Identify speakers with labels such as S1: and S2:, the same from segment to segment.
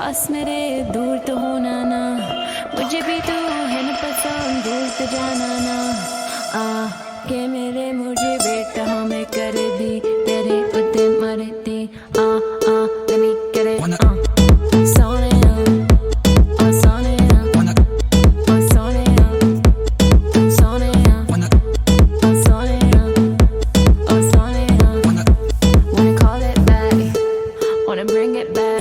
S1: पास मेरे दूर तो होना ना, मुझे भी तू है न पसंद, दूर तो जाना ना। के मेरे मुझे बेटा हमें कर दी तेरे उते मरती। let me get it Sonia, oh Sonia, oh Sonia, oh Sonia, oh Sonia, oh Sonia. Wanna call it back, wanna bring it back.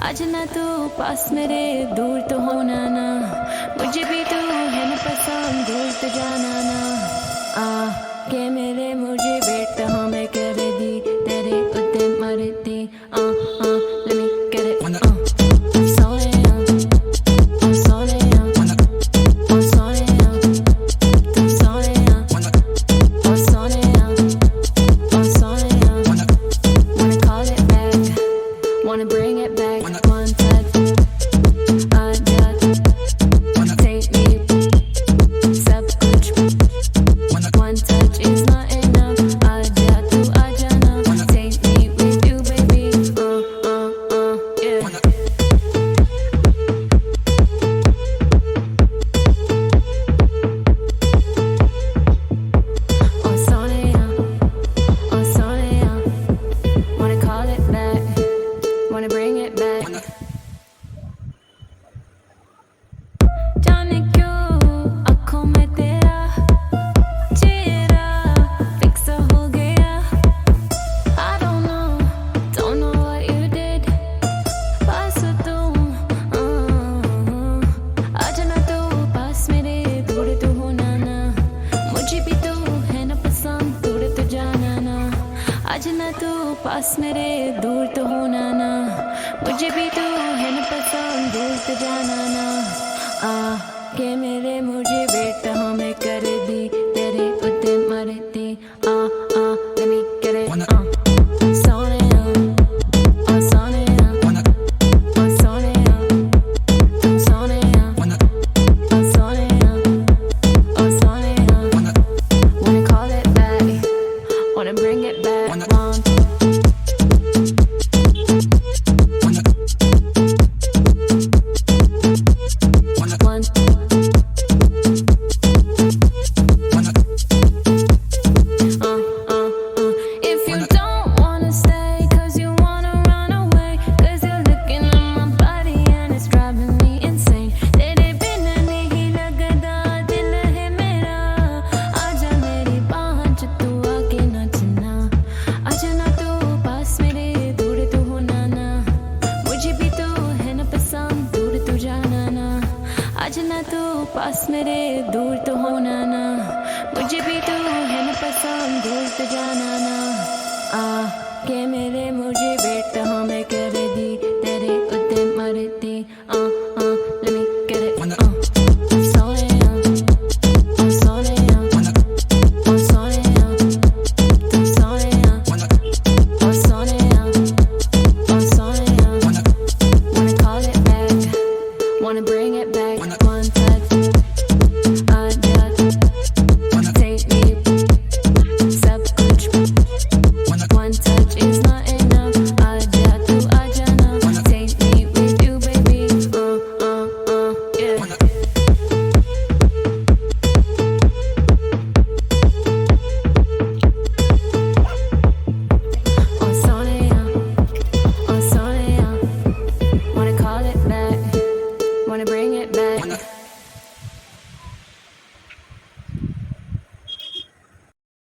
S1: आजना तू पास मेरे दूर तो होना ना, मुझे भी तू है न पसंद, दूर तो जाना ना। के मेरे मुझे बेटा हमें कर दी तेरे उते मरती। let me get it Sonia, oh Sonia, oh Sonia, oh Sonia, oh Sonia, oh Sonia. Wanna call it back, wanna bring it back. One touch, take me, सब कुछ. One touch is not enough. आजा तू आजा ना, take me with you, baby. Yeah. Oh Sonia, oh Sonia, wanna call it back, wanna bring it back. जाने क्यों आँखों में तेरा चेहरा फिक्स हो गया। I don't know what you did, पास तुम आजा ना तू पास मेरे, दूर तो होना ना, मुझे भी तू है न पसंद, दूर तो जाना ना। आजा ना तू पास मेरे, दूर तो होना ना, मुझे भी तू है न पसंद, दूर तो जाना ना। के मेरे मुझे बेटा हमें कर दी तेरे उते मरती। let me get it Sonia, oh Sonia, oh Sonia, oh Sonia, oh Sonia, oh Sonia. Wanna call it back, wanna bring it back. If you don't wanna stay, cause you wanna run away, cause you're looking at my body and it's driving me insane. तेरे बिना नहीं लगता दिल है मेरा, आजा मेरी बाहों च तू आके नाचना। आजा ना तू पास मेरे, दूर तो होना ना, मुझे भी तू है न पसंद, दूर तो जाना ना। आजा ना तू पास मेरे, दूर तो होना ना, मुझे भी तू है न पसंद, दूर तो जाना ना। के मेरे मुझे बेटा हमें कर दी तेरे उते मरती। let me get it Sonia, oh Sonia, oh Sonia, oh Sonia, oh Sonia, oh Sonia. Wanna call it back, wanna bring it back. One touch, take me, सब कुछ. One touch is not enough. आजा तू आजा ना, take me with you, baby. Yeah. Oh Sonia, oh Sonia, wanna call it back, wanna bring it back.